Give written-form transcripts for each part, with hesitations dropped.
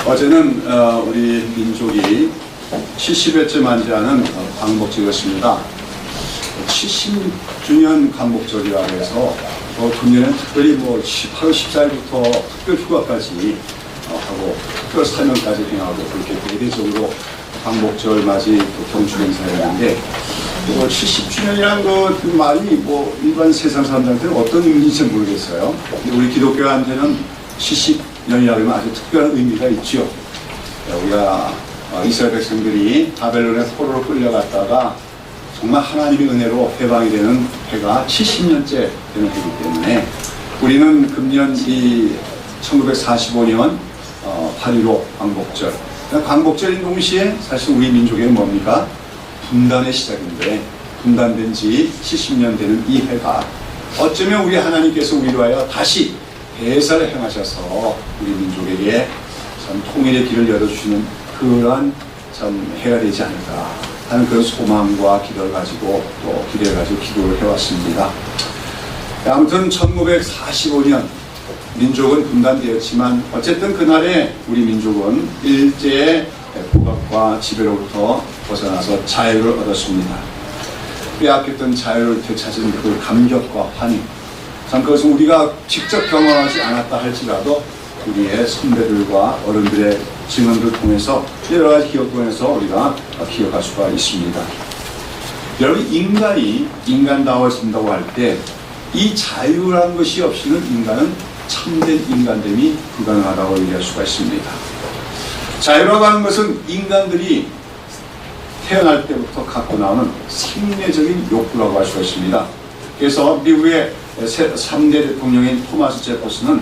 어제는 우리 민족이 70회째 만지하는 광복절이었습니다. 70주년 광복절이라고 해서 금년에는 특별히 8월 14일부터 특별 휴가까지 하고 특별 사명까지 행하고 그렇게 대대적으로 광복절 맞이 경축 행사였는데 70주년이라는 그 말이 일반 세상 사람들한테는 어떤 의미인지 모르겠어요. 근데 우리 기독교한테는 70년이라고 하면 아주 특별한 의미가 있죠. 우리가 이스라엘 백성들이 바벨론의 포로로 끌려갔다가 정말 하나님의 은혜로 해방이 되는 해가 70년째 되는 해이기 때문에 우리는 금년 1945년 8.15 광복절, 광복절인 동시에 사실 우리 민족에는 뭡니까? 분단의 시작인데 분단된 지 70년 되는 이 해가 어쩌면 우리 하나님께서 우리로 하여 다시 대사를 행하셔서 우리 민족에게 참 통일의 길을 열어주시는 그러한 참 해가 되지 않을까 하는 그런 소망과 기도를 가지고 또 기대를 가지고 기도를 해왔습니다. 아무튼 1945년 민족은 분단되었지만 어쨌든 그날에 우리 민족은 일제의 국악과 지배로부터 벗어나서 자유를 얻었습니다. 빼앗겼던 자유를 되찾은 그 감격과 환희, 참 그것은 우리가 직접 경험하지 않았다 할지라도 우리의 선배들과 어른들의 증언을 통해서 여러 가지 기억 통해서 우리가 기억할 수가 있습니다. 여러분, 인간이 인간다워진다고 할 때 이 자유라는 것이 없이는 인간은 참된 인간됨이 불가능하다고 얘기할 수가 있습니다. 자유라고 하는 것은 인간들이 태어날 때부터 갖고 나오는 생리적인 욕구라고 할 수가 있습니다. 그래서 미국의 3대 대통령인 토마스 제퍼슨은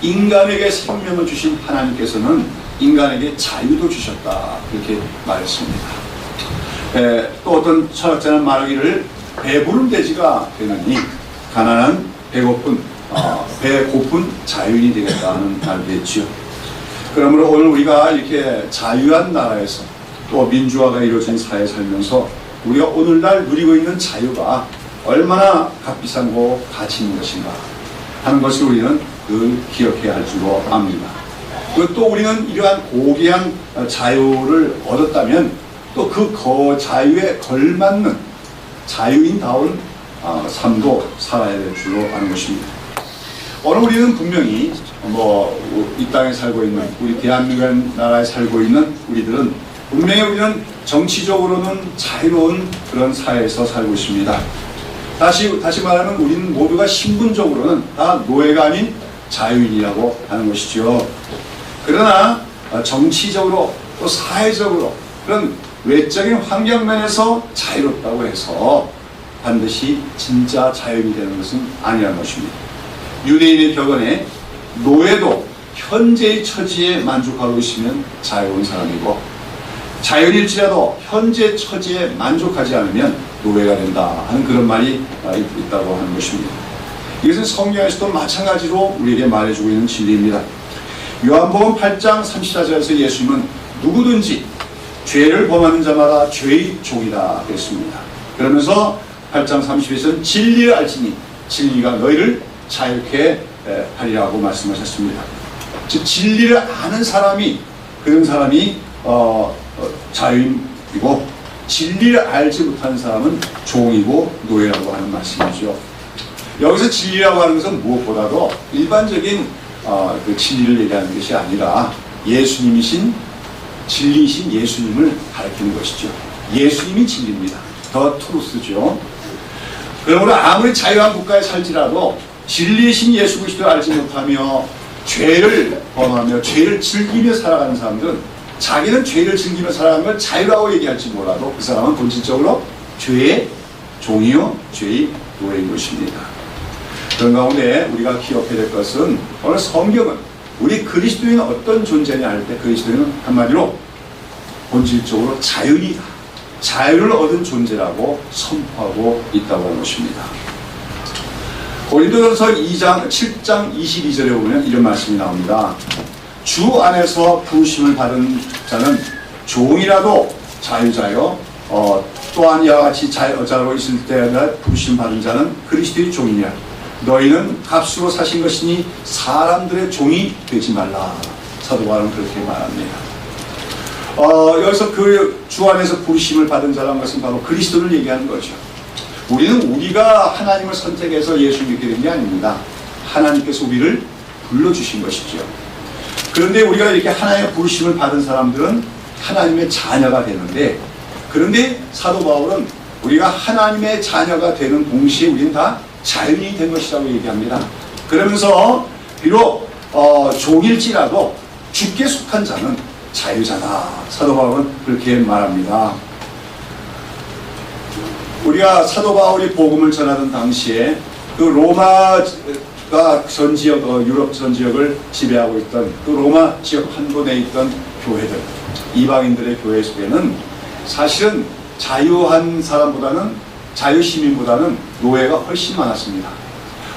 인간에게 생명을 주신 하나님께서는 인간에게 자유도 주셨다, 그렇게 말했습니다. 또 어떤 철학자는 말하기를 배부른 돼지가 되느니 가난한 배고픈 자유인이 되겠다 하는 말도 했죠. 그러므로 오늘 우리가 이렇게 자유한 나라에서 또 민주화가 이루어진 사회에 살면서 우리가 오늘날 누리고 있는 자유가 얼마나 값비싸고 가치 있는 것인가 하는 것을 우리는 늘 기억해야 할 줄로 압니다. 그리고 또 우리는 이러한 고귀한 자유를 얻었다면 또 그 자유에 걸맞는 자유인다운 삶도 살아야 될 줄로 아는 것입니다. 오늘 우리는 분명히 이 땅에 살고 있는 우리 대한민국 나라에 살고 있는 우리들은 분명히 우리는 정치적으로는 자유로운 그런 사회에서 살고 있습니다. 다시 말하면 우리는 모두가 신분적으로는 다 노예가 아닌 자유인이라고 하는 것이죠. 그러나 정치적으로 또 사회적으로 그런 외적인 환경면에서 자유롭다고 해서 반드시 진짜 자유인이 되는 것은 아니라는 것입니다. 유대인의 격언에 노예도 현재의 처지에 만족하고 있으면 자유로운 사람이고 자유일지라도 현재 처지에 만족하지 않으면 노예가 된다 하는 그런 말이 있다고 하는 것입니다. 이것은 성경에서도 마찬가지로 우리에게 말해주고 있는 진리입니다. 요한복음 8장 34절에서 예수님은 누구든지 죄를 범하는 자마다 죄의 종이다 그랬습니다. 그러면서 8장 30에서는 진리를 알지니 진리가 너희를 자유케 하리라고 말씀하셨습니다. 즉 진리를 아는 사람이 그런 사람이 자유인이고 진리를 알지 못하는 사람은 종이고 노예라고 하는 말씀이죠. 여기서 진리라고 하는 것은 무엇보다도 일반적인 그 진리를 얘기하는 것이 아니라 예수님이신 진리이신 예수님을 가리키는 것이죠. 예수님이 진리입니다. 더 트루스죠. 그러므로 아무리 자유한 국가에 살지라도 진리이신 예수 그리스도를 알지 못하며 죄를 범하며 죄를 즐기며 살아가는 사람들은 자기는 죄를 즐기며 살아가는 걸 자유라고 얘기할지 몰라도 그 사람은 본질적으로 죄의 종이요 죄의 노예인 것입니다. 그런 가운데 우리가 기억해야 될 것은 오늘 성경은 우리 그리스도인은 어떤 존재냐 할 때 그리스도인은 한마디로 본질적으로 자유이다, 자유를 얻은 존재라고 선포하고 있다고 하는 것입니다. 고린도전서 7장 22절에 보면 이런 말씀이 나옵니다. 주 안에서 부으심을 받은 자는 종이라도 자유자요 또한 이와 같이 자유자로 있을 때마다 부으심 받은 자는 그리스도의 종이니라. 너희는 값으로 사신 것이니 사람들의 종이 되지 말라. 사도 바울은 그렇게 말합니다. 여기서 그 주 안에서 부르심을 받은 자라는 것은 바로 그리스도를 얘기하는 거죠. 우리가 하나님을 선택해서 예수 믿게 된 게 아닙니다. 하나님께서 우리를 불러주신 것이죠. 그런데 우리가 이렇게 하나님의 부르심을 받은 사람들은 하나님의 자녀가 되는데, 그런데 사도 바울은 우리가 하나님의 자녀가 되는 동시에 우리는 다 자유인이 된 것이라고 얘기합니다. 그러면서 비록 종일지라도 주께 속한 자는 자유자다. 사도 바울은 그렇게 말합니다. 우리가 사도 바울이 복음을 전하던 당시에 그 로마가 전 지역, 유럽 전 지역을 지배하고 있던 그 로마 지역 한 곳에 있던 교회들, 이방인들의 교회 속에는 사실은 자유한 사람보다는, 자유 시민보다는 노예가 훨씬 많았습니다.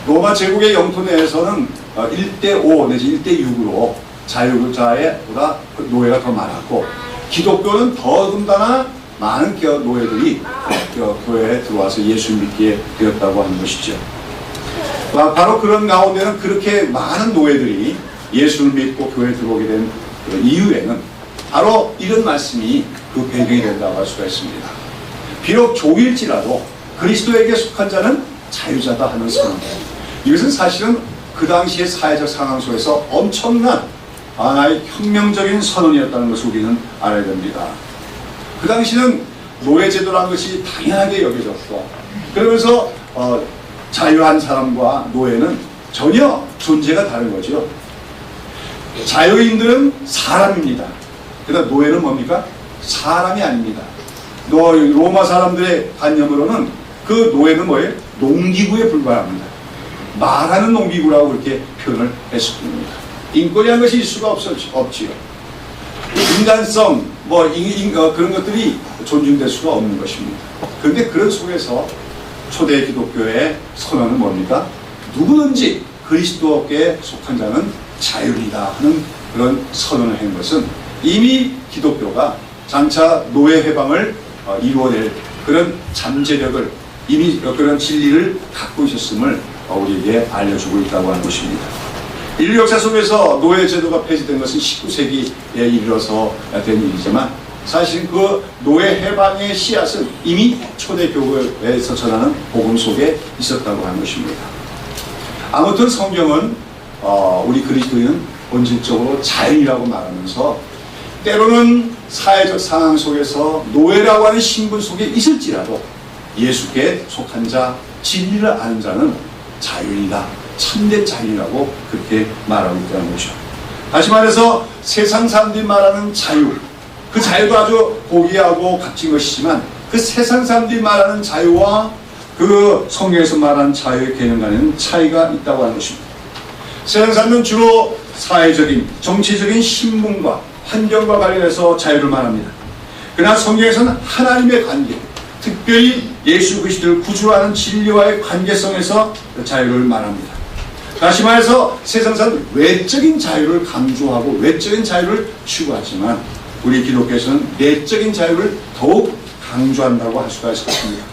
로마 제국의 영토 내에서는 1:5 내지 1:6으로 자유자보다 노예가 더 많았고, 기독교는 더군다나 많은 노예들이 교회에 들어와서 예수 믿게 되었다고 하는 것이죠. 바로 그런 가운데는 그렇게 많은 노예들이 예수를 믿고 교회에 들어오게 된 이유에는 바로 이런 말씀이 그 배경이 된다고 할 수가 있습니다. 비록 종일지라도 그리스도에게 속한 자는 자유자다 하는 선언. 이것은 사실은 그 당시의 사회적 상황 속에서 엄청난 하나의 혁명적인 선언이었다는 것을 우리는 알아야 됩니다. 그 당시는 노예제도라는 것이 당연하게 여겨졌고, 그러면서 자유한 사람과 노예는 전혀 존재가 다른 거죠. 자유인들은 사람입니다. 그러나 노예는 뭡니까? 사람이 아닙니다. 로마 사람들의 관념으로는 그 노예는 뭐예요? 농기구에 불과합니다. 말하는 농기구라고 그렇게 표현을 했을 뿐입니다. 인권이라는 것이 있을 수가 없지요. 인간성, 그런 것들이 존중될 수가 없는 것입니다. 그런데 그런 속에서 초대 기독교의 선언은 뭡니까? 누구든지 그리스도께 속한 자는 자유이다 하는 그런 선언을 한 것은 이미 기독교가 장차 노예 해방을 이루어낼 그런 잠재력을, 이미 그런 진리를 갖고 있었음을 우리에게 알려주고 있다고 하는 것입니다. 인류 역사 속에서 노예 제도가 폐지된 것은 19세기에 이르러서 된 일이지만, 사실 그 노예 해방의 씨앗은 이미 초대교회에서 전하는 복음 속에 있었다고 하는 것입니다. 아무튼 성경은 우리 그리스도인은 본질적으로 자유이라고 말하면서, 때로는 사회적 상황 속에서 노예라고 하는 신분 속에 있을지라도 예수께 속한 자, 진리를 아는 자는 자유이다, 참된 자유라고 그렇게 말하고 있다는 것이죠. 다시 말해서 세상 사람들이 말하는 자유, 그 자유도 아주 고귀하고 값진 것이지만, 그 세상 사람들이 말하는 자유와 그 성경에서 말하는 자유의 개념 간에는 차이가 있다고 하는 것입니다. 세상 사람은 주로 사회적인, 정치적인 신분과 환경과 관련해서 자유를 말합니다. 그러나 성경에서는 하나님의 관계, 특별히 예수 그리스도를 구주하는 진리와의 관계성에서 자유를 말합니다. 다시 말해서 세상 사람은 외적인 자유를 강조하고 외적인 자유를 추구하지만, 우리 기독교에서는 내적인 자유를 더욱 강조한다고 할 수가 있을 것입니다.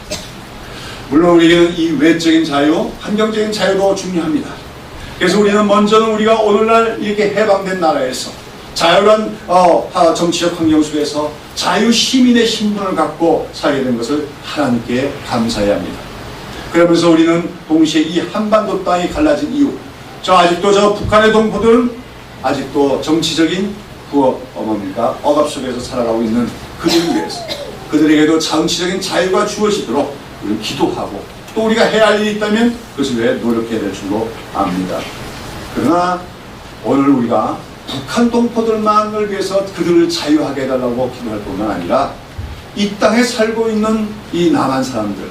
물론 우리는 이 외적인 자유, 환경적인 자유도 중요합니다. 그래서 우리는 먼저는 우리가 오늘날 이렇게 해방된 나라에서 자유란 정치적 환경 속에서 자유 시민의 신분을 갖고 살게 된 것을 하나님께 감사해야 합니다. 그러면서 우리는 동시에 이 한반도 땅이 갈라진 이유, 아직도 북한의 동포들은 아직도 정치적인 억압 속에서 살아가고 있는 그들을 위해서, 그들에게도 정치적인 자유가 주어지도록 우리는 기도하고, 또 우리가 해야 할 일이 있다면 그것을 위해 노력해야 될 줄로 압니다. 그러나 오늘 우리가 북한 동포들만을 위해서 그들을 자유하게 해달라고 기도할 뿐만 아니라 이 땅에 살고 있는 이 남한 사람들,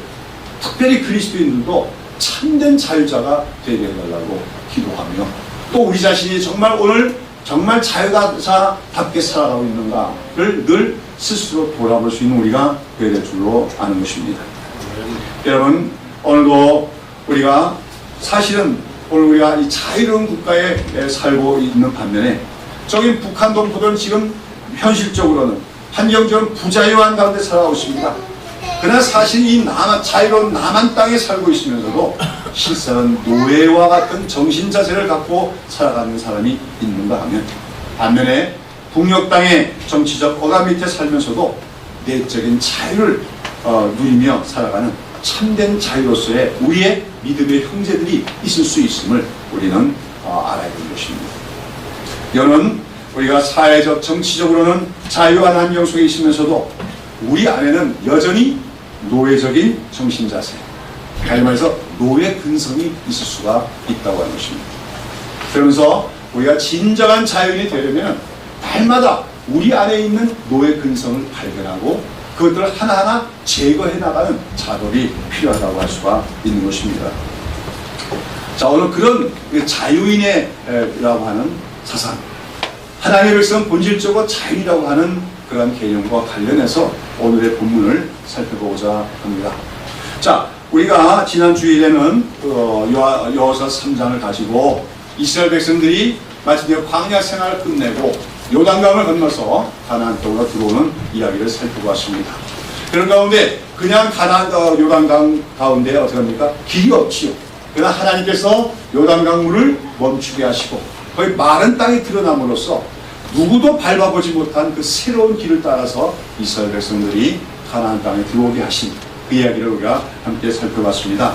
특별히 그리스도인들도 참된 자유자가 되게 해달라고 기도하며, 또 우리 자신이 정말 오늘 정말 자유자답게 살아가고 있는가를 늘 스스로 돌아볼 수 있는 우리가 되어야 될 줄로 아는 것입니다. 여러분, 오늘도 우리가 사실은 오늘 우리가 이 자유로운 국가에 살고 있는 반면에, 저기 북한 동포들은 지금 현실적으로는 환경적으로 부자유한 가운데 살아가고 있습니다. 그러나 사실 이 자유로운 남한 땅에 살고 있으면서도 실상은 노예와 같은 정신자세를 갖고 살아가는 사람이 있는가 하면 반면에 북녘 땅의 정치적 억압 밑에 살면서도 내적인 자유를 누리며 살아가는 참된 자유로서의 우리의 믿음의 형제들이 있을 수 있음을 우리는 알아야 되는 것입니다. 이거는 우리가 사회적, 정치적으로는 자유한 환경 속에 있으면서도 우리 안에는 여전히 노예적인 정신자세, 다시 말해서 노예 근성이 있을 수가 있다고 하는 것입니다. 그러면서 우리가 진정한 자유인이 되려면 날마다 우리 안에 있는 노예 근성을 발견하고 그것들을 하나하나 제거해 나가는 작업이 필요하다고 할 수가 있는 것입니다. 자, 오늘 그런 자유인이라고 하는 사상, 하나님의 백성은 본질적으로 자유라고 하는 그런 개념과 관련해서 오늘의 본문을 살펴보고자 합니다. 자, 우리가 지난 주일에는 여호수아 3장을 가지고 이스라엘 백성들이 마침내 광야 생활을 끝내고 요단강을 건너서 가나안 쪽으로 들어오는 이야기를 살펴보았습니다. 그런 가운데 그냥 가나안 요단강 가운데 어떻게 합니까? 길이 없지요. 그러나 하나님께서 요단강 물을 멈추게 하시고 거의 마른 땅이 드러남으로써 누구도 밟아보지 못한 그 새로운 길을 따라서 이스라엘 백성들이 가나안 땅에 들어오게 하신 그 이야기를 우리가 함께 살펴봤습니다.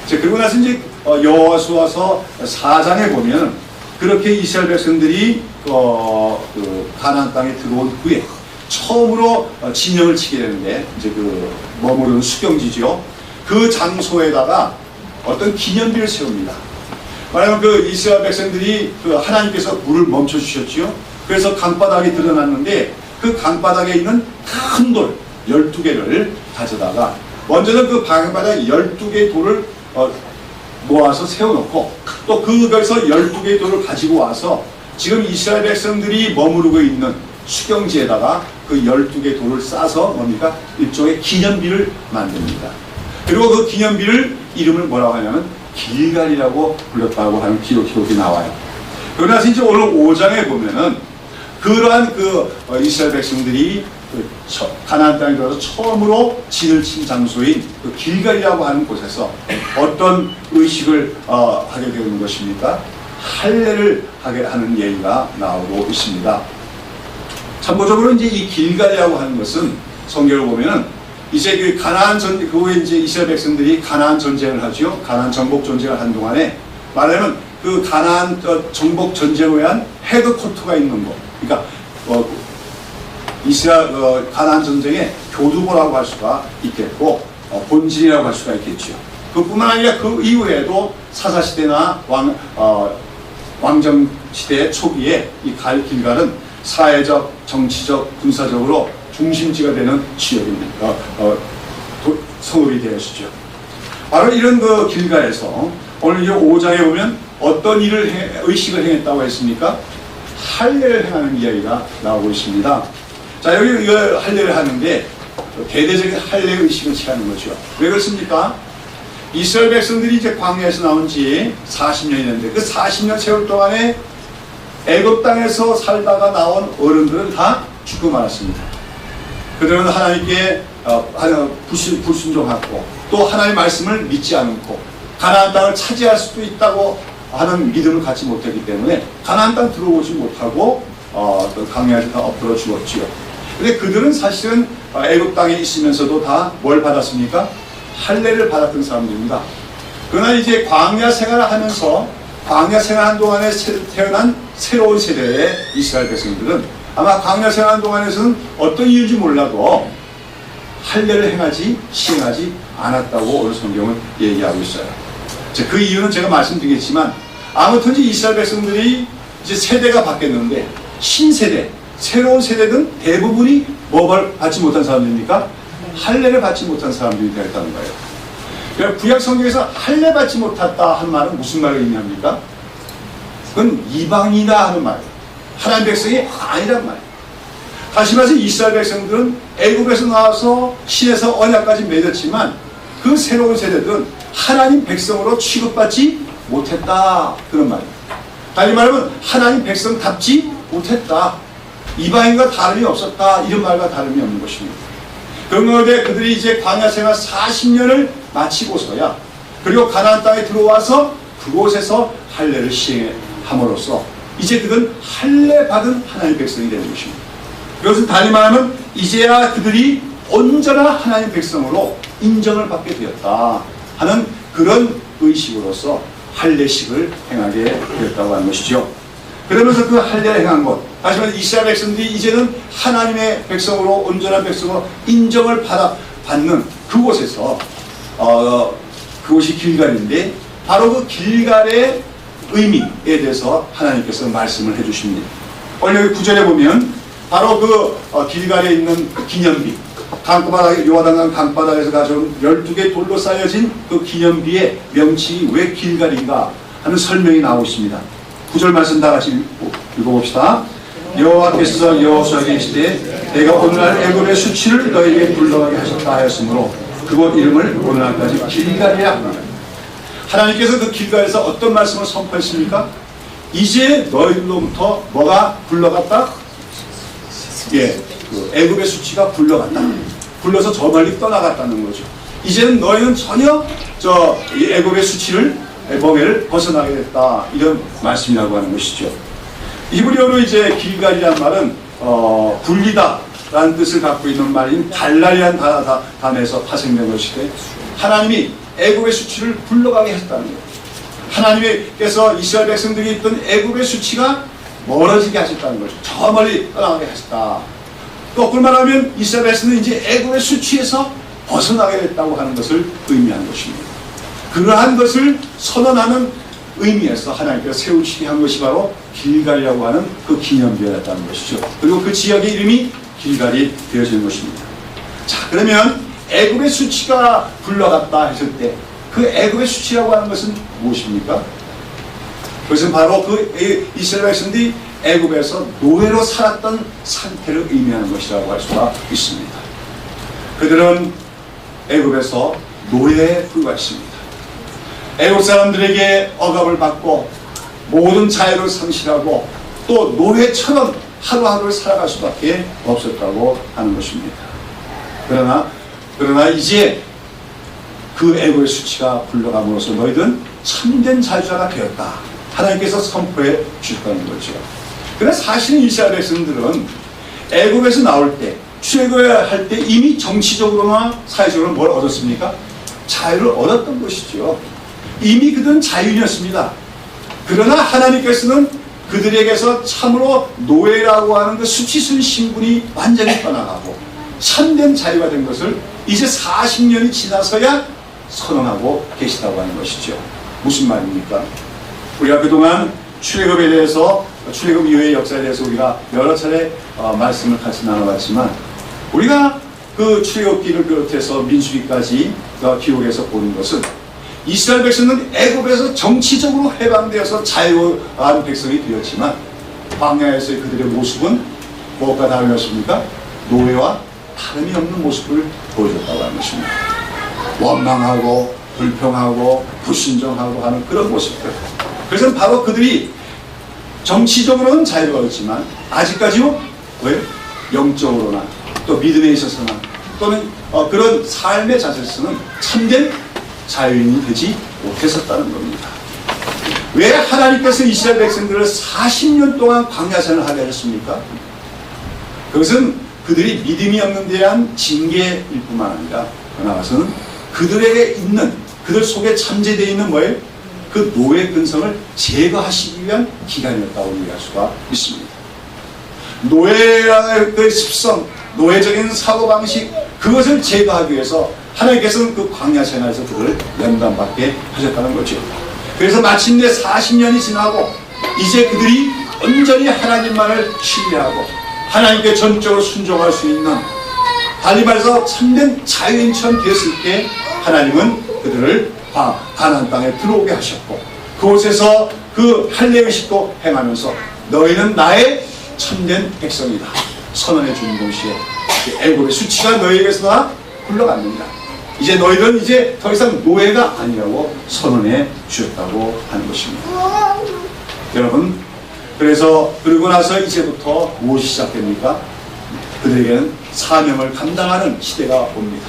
그리고 나서 이제 여호수아서 4장에 보면 그렇게 이스라엘 백성들이 가나안 땅에 들어온 후에 처음으로 진영을 치게 되는데 이제 그 머무르는 수경지죠. 그 장소에다가 어떤 기념비를 세웁니다. 말하면 그 이스라엘 백성들이 그 하나님께서 물을 멈춰 주셨지요. 그래서 강바닥이 드러났는데 그 강바닥에 있는 큰 돌 12개를 가져다가 먼저는 그 강바닥 12개의 돌을 모아서 세워놓고 또 그것에서 12개의 돌을 가지고 와서 지금 이스라엘 백성들이 머무르고 있는 수경지에다가 그 12개의 돌을 싸서 뭡니까? 일종의 기념비를 만듭니다. 그리고 그 기념비를 이름을 뭐라고 하냐면 길갈이라고 불렀다고 하는 기록이 나와요. 그러나서 이제 오늘 5장에 보면은 그러한 이스라엘 백성들이 가나안 땅에 들어서 처음으로 진을 친 장소인 그 길갈이라고 하는 곳에서 어떤 의식을 하게 되는 것입니까? 할례를 하게 하는 예의가 나오고 있습니다. 참고적으로 이제 이 길갈이라고 하는 것은 성경을 보면은 이제 그 그후에 이제 이스라엘 백성들이 가나안 전쟁을 하죠. 가나안 정복 전쟁을 한 동안에 말하면 그 가나안 정복 전쟁을 위한 헤드쿼터가 있는 곳. 그러니까 이스라엘 가나안 전쟁의 교두보라고 할 수가 있겠고 본질이라고 할 수가 있겠죠. 그뿐만 아니라 그 이후에도 사사시대나 왕정시대 초기에 이 길갈은 사회적, 정치적, 군사적으로 중심지가 되는 지역입니다. 성읍이 되었죠. 바로 이런 그 길갈에서 오늘 이 5장에 보면 어떤 의식을 행했다고 했습니까? 할례를 행하는 이야기가 나오고 있습니다. 자, 여기 이거 할례를 하는데 대대적인 할례 의식을 취하는 거죠. 왜 그렇습니까? 이스라엘 백성들이 이제 광야에서 나온 지 40년이 됐는데 그 40년 세월 동안에 애굽 땅에서 살다가 나온 어른들은 다 죽고 말았습니다. 그들은 하나님께 불순종하고 또 하나님의 말씀을 믿지 않고 가나안 땅을 차지할 수도 있다고 하는 믿음을 갖지 못했기 때문에 가나안 땅 들어오지 못하고 또 광야에서 다 엎드려 죽었지요. 근데 그들은 사실은 애굽 땅에 있으면서도 다 뭘 받았습니까? 할례를 받았던 사람들입니다. 그러나 이제 광야 생활을 하면서 광야 생활한 동안에 태어난 새로운 세대의 이스라엘 백성들은 아마 광야 생활한 동안에서는 어떤 이유인지 몰라도 할례를 시행하지 않았다고 오늘 성경은 얘기하고 있어요. 그 이유는 제가 말씀드리겠지만 아무튼 이스라엘 백성들이 이제 세대가 바뀌었는데 신세대, 새로운 세대든 대부분이 뭘 받지 못한 사람들입니까? 할례를 받지 못한 사람들이 되었다는 거예요. 그러니까 구약 성경에서 할례 받지 못했다 한 말은 무슨 말을 의미합니까? 그건 이방이다 하는 말이에요. 하나님 백성이 아니란 말이에요. 다시 말해서 이스라엘 백성들은 애굽에서 나와서 신에서 언약까지 맺었지만 그 새로운 세대들은 하나님 백성으로 취급받지 못했다 그런 말이에요. 다시 말하면 하나님 백성답지 못했다. 이방인과 다름이 없었다. 이런 말과 다름이 없는 것입니다. 그런데 그들이 이제 광야 생활 40년을 마치고서야 그리고 가나안 땅에 들어와서 그곳에서 할례를 시행함으로써 이제 그들은 할례 받은 하나님의 백성이 되는 것입니다. 이것은 달리 말하면 이제야 그들이 온전한 하나님의 백성으로 인정을 받게 되었다 하는 그런 의식으로서 할례식을 행하게 되었다고 하는 것이죠. 그러면서 그 할례를 행한 것, 다시 말해 이스라엘 백성들이 이제는 하나님의 백성으로 온전한 백성으로 인정을 받는 그곳에서 그곳이 길갈인데 바로 그 길갈의 의미에 대해서 하나님께서 말씀을 해주십니다. 오늘 여기 9절에 보면 바로 그 길갈에 있는 그 기념비, 강바닥, 요단강 강바닥에서 가져온 12개 돌로 쌓여진 그 기념비의 명칭이 왜 길갈인가 하는 설명이 나오고 있습니다. 9절 말씀 다 같이 읽어봅시다. 여호와께서 여호수아에게 이르시되 내가 오늘날 애굽의 수치를 너에게 불러가게 하셨다 하였으므로 그곳 이름을 오늘날까지 길갈이라 합니다. 하나님께서 그 길갈에서 어떤 말씀을 선포했습니까? 이제 너희들로부터 뭐가 굴러갔다? 그 애굽의 수치가 굴러갔다. 굴러서 저 멀리 떠나갔다는 거죠. 이제는 너희는 전혀 이 애굽의 수치를 멍에를 벗어나게 됐다. 이런 말씀이라고 하는 것이죠. 히브리어로 이제 길갈이란 말은 굴리다 라는 뜻을 갖고 있는 말인 발랄이라는 단어에서 파생된 것인데 하나님이 애굽의 수치를 굴러가게 했다는 거예요. 하나님께서 이스라엘 백성들이 있던 애굽의 수치가 멀어지게 하셨다는 거죠. 저 멀리 떠나가게 하셨다. 거꾸로 말하면 이스라엘 백성은 이제 애굽의 수치에서 벗어나게 됐다고 하는 것을 의미하는 것입니다. 그러한 것을 선언하는 의미에서 하나님께서 세우시게 한 것이 바로 길갈이라고 하는 그 기념비였다는 것이죠. 그리고 그 지역의 이름이 길갈이 되어지는 것입니다. 자, 그러면 애굽의 수치가 굴러갔다 했을 때 그 애굽의 수치라고 하는 것은 무엇입니까? 그것은 바로 그 이스라엘 백성들이 애굽에서 노예로 살았던 상태를 의미하는 것이라고 할 수가 있습니다. 그들은 애굽에서 노예에 불과했습니다. 애굽 사람들에게 억압을 받고 모든 자유를 상실하고 또 노예처럼 하루하루를 살아갈 수밖에 없었다고 하는 것입니다. 그러나 이제 그 애굽의 수치가 굴러감으로써 너희들은 참된 자유자가 되었다. 하나님께서 선포해 주셨다는 거죠. 그러나 사실은 이스라엘 백성들은 애굽에서 나올 때 출애굽할 때 이미 정치적으로나 사회적으로 뭘 얻었습니까? 자유를 얻었던 것이죠. 이미 그들은 자유인이었습니다. 그러나 하나님께서는 그들에게서 참으로 노예라고 하는 그 수치스러운 신분이 완전히 떠나가고 참된 자유가 된 것을 이제 40년이 지나서야 선언하고 계시다고 하는 것이죠. 무슨 말입니까? 우리가 그동안 출애굽에 대해서 출애굽 이후의 역사에 대해서 우리가 여러 차례 말씀을 같이 나눠봤지만 우리가 그 출애굽기를 비롯해서 민수기까지 기록해서 보는 것은 이스라엘 백성은 애굽에서 정치적으로 해방되어서 자유한 백성이 되었지만 광야에서의 그들의 모습은 무엇과 다르였습니까? 노예와 다름이 없는 모습을 보여줬다고 하는 것입니다. 원망하고 불평하고 불순종하고 하는 그런 모습들. 그래서 바로 그들이 정치적으로는 자유를 얻었지만 아직까지도 왜? 영적으로나 또 믿음에 있어서나 또는 그런 삶의 자세에서는 참된 자유인이 되지 못했었다는 겁니다. 왜 하나님께서 이스라엘 백성들을 40년 동안 광야생활을 하게 하셨습니까? 그것은 그들이 믿음이 없는 데 대한 징계일 뿐만 아니라 나아가서는 그들에게 있는 그들 속에 잠재되어 있는 뭐예요? 그 노예 근성을 제거하시기 위한 기간이었다고 얘기할 수가 있습니다. 노예라는 그 습성, 노예적인 사고방식 그것을 제거하기 위해서 하나님께서는 그 광야 생활에서 그들을 연단받게 하셨다는 거죠. 그래서 마침내 40년이 지나고 이제 그들이 온전히 하나님만을 신뢰하고 하나님께 전적으로 순종할 수 있는 달리 말해서 참된 자유인처럼 되었을 때 하나님은 그들을 가나안 땅에 들어오게 하셨고 그곳에서 그 할례의식도 행하면서 너희는 나의 참된 백성이다 선언해 주는 동시에 애굽의 수치가 너희에게서 다 굴러갑니다. 이제 너희들은 이제 더 이상 노예가 아니라고 선언해 주셨다고 하는 것입니다. 여러분, 그래서 그러고 나서 이제부터 무엇이 시작됩니까? 그들에게는 사명을 감당하는 시대가 옵니다.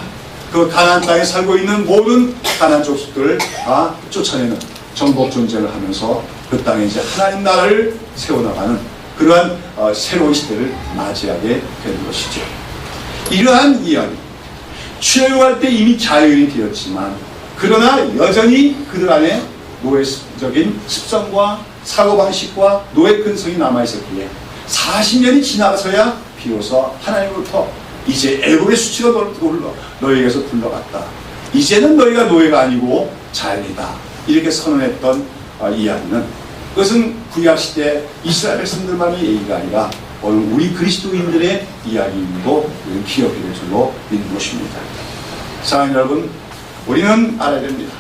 그 가나안 땅에 살고 있는 모든 가나안 족속들을 다 쫓아내는 정복 존재를 하면서 그 땅에 이제 하나님 나라를 세워나가는 그러한 새로운 시대를 맞이하게 되는 것이죠. 이러한 이야기, 출애굽할 때 이미 자유인이 되었지만 그러나 여전히 그들 안에 노예적인 습성과 사고방식과 노예 근성이 남아있었기에 40년이 지나서야 비로소 하나님으로부터 이제 애굽의 수치가 너희에게서 불러갔다. 이제는 너희가 노예가 아니고 자유이다. 이렇게 선언했던 이야기는, 그것은 구약시대 이스라엘 백성들만의 얘기가 아니라 오늘 우리 그리스도인들의 이야기임도 우리는 기억해야 될 줄로 믿는 것입니다. 사랑하는 여러분, 우리는 알아야 됩니다.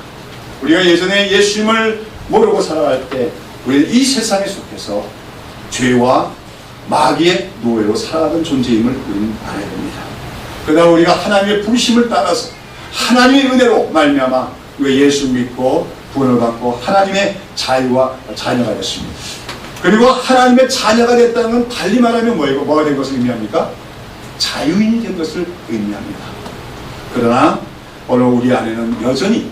우리가 예전에 예수님을 모르고 살아갈 때 우리는 이 세상에 속해서 죄와 마귀의 노예로 살아가던 존재임을 우리는 알아야 됩니다. 그러나 우리가 하나님의 부르심을 따라서 하나님의 은혜로 말미암아 우리가 예수 믿고 구원을 받고 하나님의 자유와 자녀가 됐습니다. 그리고 하나님의 자녀가 됐다는 건 달리 말하면 뭐가 된 것을 의미합니까? 자유인이 된 것을 의미합니다. 그러나 오늘 우리 안에는 여전히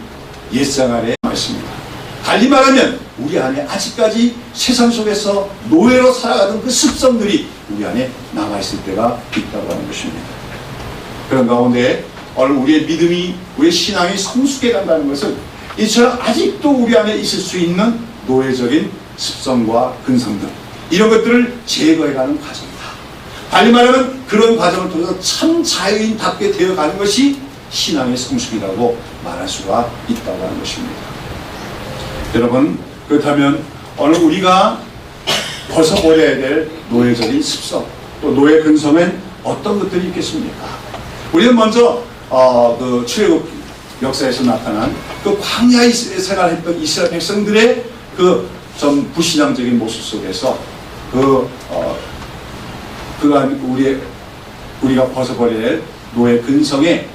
옛생활에 남아있습니다. 달리 말하면 우리 안에 아직까지 세상 속에서 노예로 살아가던 그 습성들이 우리 안에 남아있을 때가 있다고 하는 것입니다. 그런 가운데 오늘 우리의 믿음이, 우리의 신앙이 성숙해 간다는 것은 이처럼 아직도 우리 안에 있을 수 있는 노예적인 습성과 근성들, 이런 것들을 제거해가는 과정이다. 달리 말하면 그런 과정을 통해서 참 자유인답게 되어가는 것이 신앙의 성숙이라고 말할 수가 있다고 하는 것입니다. 여러분, 그렇다면 오늘 우리가 벗어버려야 될 노예적인 습성, 또 노예 근성엔 어떤 것들이 있겠습니까? 우리는 먼저 그 출애굽 역사에서 나타난 그 광야에 생활했던 이스라엘 백성들의 그 좀 불신앙적인 모습 속에서 그러한 우리가 벗어버려야 할 노예 근성에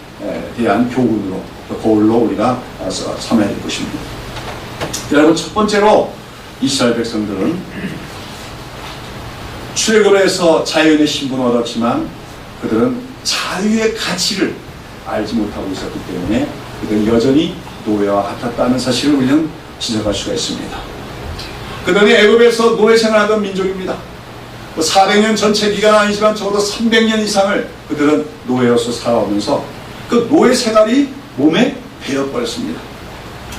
대한 교훈으로, 거울로 우리가 삼아야 될 것입니다. 여러분, 첫 번째로 이스라엘 백성들은 출애굽을 해서 자유인의 신분을 얻었지만 그들은 자유의 가치를 알지 못하고 있었기 때문에 그들은 여전히 노예와 같았다는 사실을 우리는 지적할 수가 있습니다. 그들은 애굽에서 노예 생활하던 민족입니다. 400년 전체 기간은 아니지만 적어도 300년 이상을 그들은 노예로서 살아오면서 그 노예 생활이 몸에 배어버렸습니다.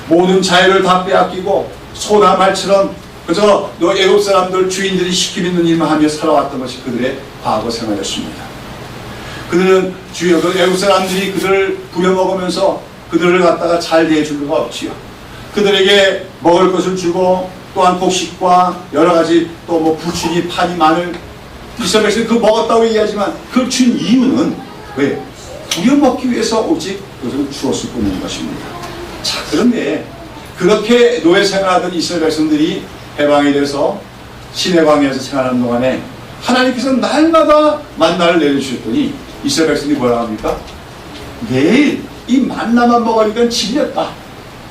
모든 자유를 다 빼앗기고 소나 말처럼 그저 애굽 사람들 주인들이 시키는 일만 하며 살아왔던 것이 그들의 과거 생활이었습니다. 그들은 애굽 사람들이 그들을 부려먹으면서 그들을 갖다가 잘 대해줄 리가 없지요. 그들에게 먹을 것을 주고 또한 곡식과 여러 가지 또 뭐 부추기, 파니, 마늘, 이스라엘 백성이 그거 먹었다고 얘기하지만 그걸 준 이유는 왜? 부려먹기 위해서 오직 그것을 주었을 뿐인 것입니다. 자, 그런데 그렇게 노예 생활하던 이스라엘 백성들이 해방이 돼서 시내 광야에서 생활하는 동안에 하나님께서 날마다 만나를 내려주셨더니 이스라엘 백성들이 뭐라 합니까? 매일 이 만나만 먹으니까 지렸다.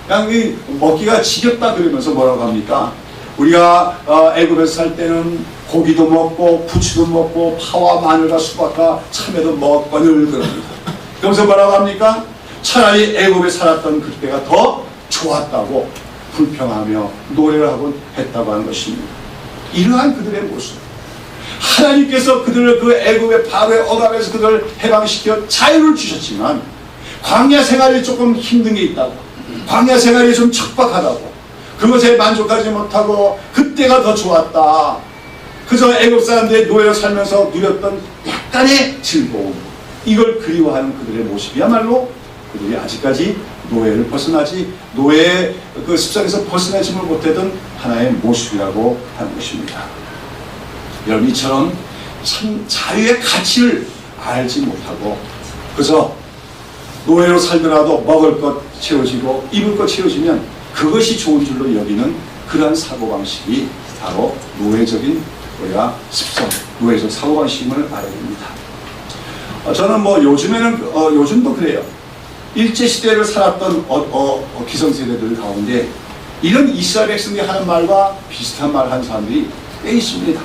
그냥 먹기가 지겹다 그러면서 뭐라고 합니까? 우리가 애굽에서 살 때는 고기도 먹고 부추도 먹고 파와 마늘과 수박과 참외도 먹거늘 그럽니다. 그러면서 뭐라고 합니까? 차라리 애굽에 살았던 그때가 더 좋았다고 불평하며 노래를 하곤 했다고 하는 것입니다. 이러한 그들의 모습, 하나님께서 그들을 그 애굽의 바로의 억압에서 그들을 해방시켜 자유를 주셨지만 광야 생활이 조금 힘든 게 있다고, 광야 생활이 좀 척박하다고, 그것에 만족하지 못하고 그때가 더 좋았다, 그저 애굽 사람들의 노예로 살면서 누렸던 약간의 즐거움, 이걸 그리워하는 그들의 모습이야말로 그들이 아직까지 노예를 벗어나지, 노예의 그 습성에서 벗어나지를 못했던 하나의 모습이라고 하는 것입니다. 여러분, 이처럼 참 자유의 가치를 알지 못하고 그저 노예로 살더라도 먹을 것 채워지고 입을 것 채워지면 그것이 좋은 줄로 여기는 그러한 사고방식이 바로 노예적인 우리가 습성, 노예적 사고방식임을 알아야 됩니다. 저는 뭐 요즘도 그래요. 일제시대를 살았던 기성세대들 가운데 이런 이스라엘 백성들이 하는 말과 비슷한 말을 하는 사람들이 꽤 있습니다.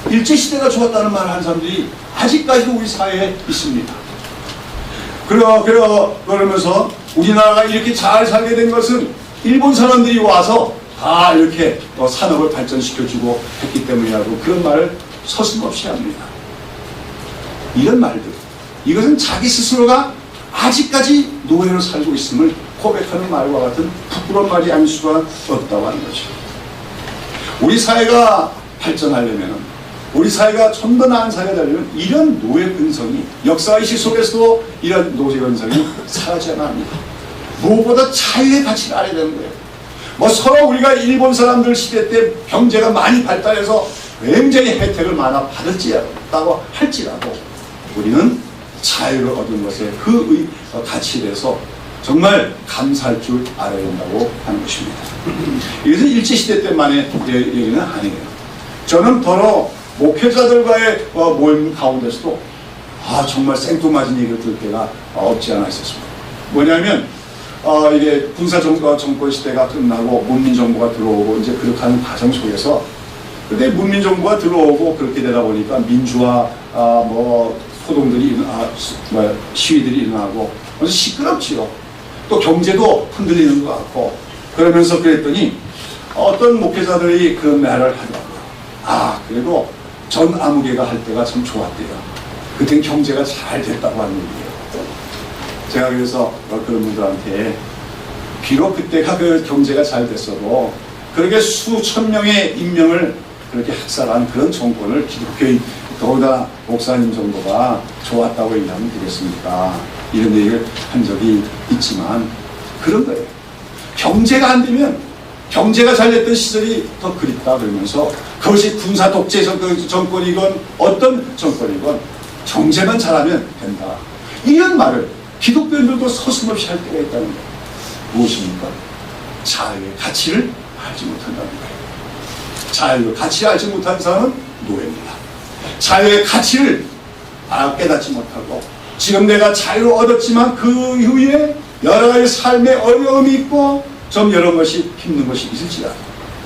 일제시대가 좋았다는 말을 하는 사람들이 아직까지도 우리 사회에 있습니다. 그러면서 우리나라가 이렇게 잘 살게 된 것은 일본 사람들이 와서 다 이렇게 산업을 발전시켜주고 했기 때문이라고 그런 말을 서슴없이 합니다. 이런 말들, 이것은 자기 스스로가 아직까지 노예로 살고 있음을 고백하는 말과 같은 부끄러운 말이 아닐 수가 없다고 하는 거죠. 우리 사회가 발전하려면, 우리 사회가 좀 더 나은 사회가 되려면 이런 노예 근성이, 역사의식 속에서도 이런 노예 근성이 사라져야 합니다. 무엇보다 자유의 가치를 알아야 되는 거예요. 뭐 서로 우리가 일본 사람들 시대 때 경제가 많이 발달해서 굉장히 혜택을 많아 받았다고 할지라도 우리는 자유를 얻은 것에 그 가치에 대해서 정말 감사할 줄 알아야 된다고 하는 것입니다. 이것은 일제시대 때만의 얘기는 아니에요. 저는 더러 목회자들과의 모임 가운데서도 정말 생뚱맞은 얘기를 들을 때가 없지 않아 있었습니다. 뭐냐면 이게 군사정권 시대가 끝나고 문민정부가 들어오고 이제 그렇게 하는 과정 속에서, 근데 문민정부가 들어오고 그렇게 되다 보니까 민주화 소동들이 시위들이 일어나고 그래서 시끄럽지요. 또 경제도 흔들리는 것 같고 그러면서 그랬더니 어떤 목회자들이 그런 말을 하더라고요. 그래도 전 아무개가 할 때가 참 좋았대요. 그땐 경제가 잘 됐다고 하는 얘기예요. 제가 그래서 그런 분들한테 비록 그때가 그 경제가 잘 됐어도 그렇게 수천 명의 인명을 그렇게 학살한 그런 정권을 기독교인 더구나 목사님 정도가 좋았다고 얘기하면 되겠습니까? 이런 얘기를 한 적이 있지만 그런 거예요. 경제가 안 되면, 경제가 잘 됐던 시절이 더 그립다 그러면서 그것이 군사 독재 정권이건 어떤 정권이건 경제만 잘하면 된다. 이런 말을 기독교인들도 서슴없이 할 때가 있다는 거예요. 무엇입니까? 자유의 가치를 알지 못한다는 거예요. 자유의 가치를 알지 못한 사람은 노예입니다. 자유의 가치를 깨닫지 못하고 지금 내가 자유를 얻었지만 그 이후에 여러 가지 삶의 어려움이 있고 좀 여러 것이 힘든 것이 있을지라도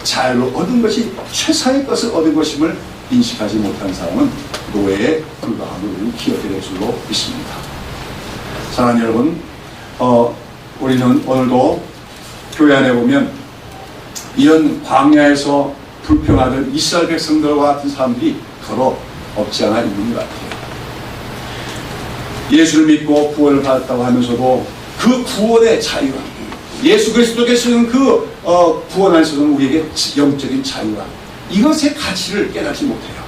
자유를 얻은 것이 최상의 것을 얻은 것임을 인식하지 못한 사람은 노예에 불과함을 기억해야 될 줄로 믿습니다. 사랑하는 여러분, 우리는 오늘도 교회 안에 보면 이런 광야에서 불평하던 이스라엘 백성들과 같은 사람들이 더러 없지 않아 있는 것 같아요. 예수를 믿고 구원을 받았다고 하면서도 그 구원의 자유함, 예수 그리스도께서는 그 구원 안에서는 우리에게 영적인 자유함, 이것의 가치를 깨닫지 못해요.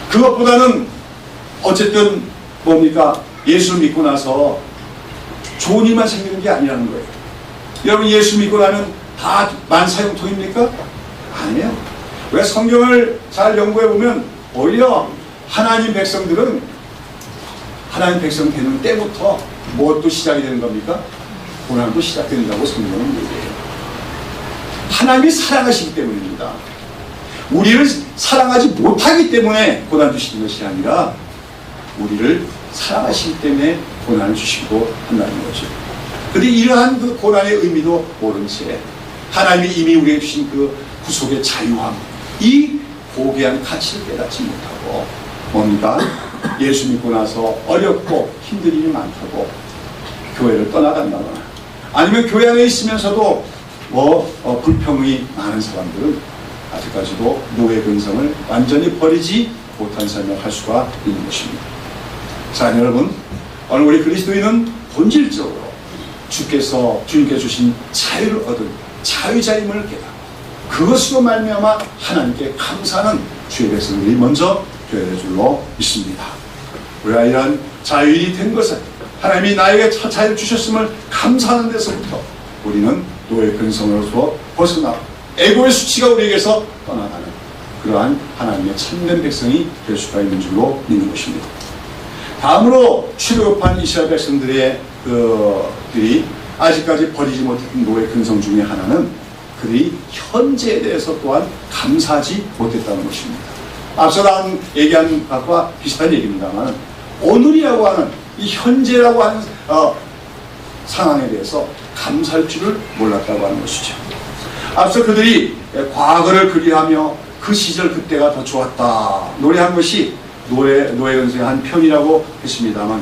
그것보다는 어쨌든 뭡니까? 예수를 믿고 나서 좋은 일만 생기는 게 아니라는 거예요. 여러분, 예수 믿고 나면 다 만사형통입니까? 아니에요. 왜 성경을 잘 연구해 보면 오히려 하나님 백성들은 하나님 백성 되는 때부터 무엇도 시작이 되는 겁니까? 고난도 시작된다고 성경은 얘기해요. 하나님이 사랑하시기 때문입니다. 우리를 사랑하지 못하기 때문에 고난 주시는 것이 아니라 우리를 사랑하시기 때문에 고난을 주시고 한다는 거죠. 그런데 이러한 그 고난의 의미도 모른 채 하나님이 이미 우리에게 주신 그 구속의 자유함, 이 고귀한 가치를 깨닫지 못하고 뭡니까? 예수 믿고 나서 어렵고 힘든 일이 많다고 교회를 떠나간다거나 아니면 교회 안에 있으면서도 불평이 많은 사람들은 아직까지도 노예 근성을 완전히 버리지 못한 삶을 할 수가 있는 것입니다. 자, 여러분, 오늘 우리 그리스도인은 본질적으로 주님께 주신 자유를 얻은 자유자임을 깨닫고 그것으로 말미암아 하나님께 감사하는 주의 백성들이 먼저 되어야 될 줄로 믿습니다. 우리가 이런 자유인이 된 것은 하나님이 나에게 자유를 주셨음을 감사하는 데서부터 우리는 노예 근성으로서 벗어나 에고의 수치가 우리에게서 떠나가는 그러한 하나님의 참된 백성이 될 수가 있는 줄로 믿는 것입니다. 다음으로 출애굽한 이스라엘 백성들의 그들이 아직까지 버리지 못했던 노예 근성 중에 하나는 그들이 현재에 대해서 또한 감사하지 못했다는 것입니다. 앞서 얘기한 것과 비슷한 얘기입니다만 오늘이라고 하는 이 현재라고 하는 상황에 대해서 감사할 줄을 몰랐다고 하는 것이죠. 앞서 그들이 과거를 그리하며 그 시절 그때가 더 좋았다 노래한 것이 노예 근성의 한 편이라고 했습니다만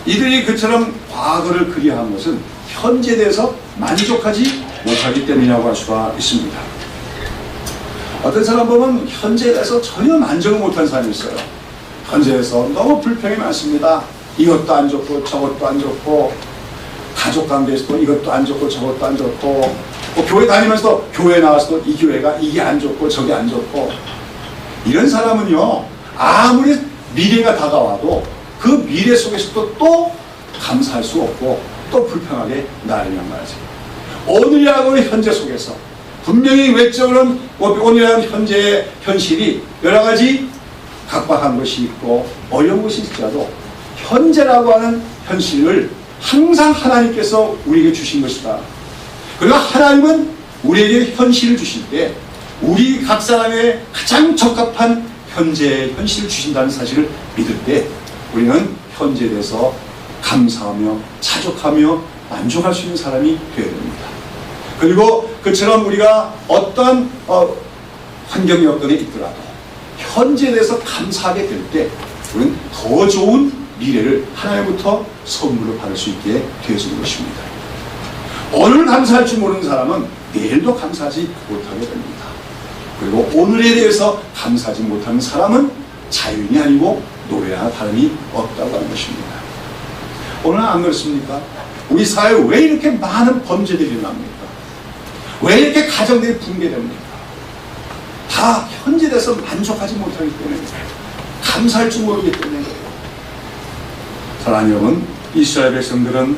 이들이 그처럼 과거를 그리한 것은 현재에 대해서 만족하지 못하기 때문이라고 할 수가 있습니다. 어떤 사람 보면 현재에 대해서 전혀 만족을 못한 사람이 있어요. 현재에서 너무 불평이 많습니다. 이것도 안 좋고 저것도 안 좋고, 가족 관계에서도 이것도 안 좋고 저것도 안 좋고, 교회 다니면서도 교회 나와서도 이 교회가 이게 안 좋고 저게 안 좋고. 이런 사람은요, 아무리 미래가 다가와도 그 미래 속에서도 또 감사할 수 없고 또 불평하게 나아가는 말이죠. 오늘이라고 현재 속에서 분명히 외적으로는 오늘이라는 현재의 현실이 여러 가지 각박한 것이 있고 어려운 것이 있더라도 현재라고 하는 현실을 항상 하나님께서 우리에게 주신 것이다. 그리고 하나님은 우리에게 현실을 주실 때 우리 각 사람의 가장 적합한 현재의 현실을 주신다는 사실을 믿을 때 우리는 현재에 대해서 감사하며 자족하며 만족할 수 있는 사람이 되어야 됩니다. 그리고 그처럼 우리가 어떤 환경 여건에 있더라도 현재에 대해서 감사하게 될 때 우리는 더 좋은 미래를 하나님부터 선물로 받을 수 있게 되어지는 것입니다. 오늘 감사할 줄 모르는 사람은 내일도 감사하지 못하게 됩니다. 그리고 오늘에 대해서 감사하지 못하는 사람은 자유인이 아니고 노예나 다름이 없다고 하는 것입니다. 오늘은 안 그렇습니까? 우리 사회에 왜 이렇게 많은 범죄들이 일어납니까? 왜 이렇게 가정들이 붕괴됩니까? 다 현재에 대해서 만족하지 못하기 때문에, 감사할 줄 모르기 때문에. 사랑하는 여러분, 이스라엘 백성들은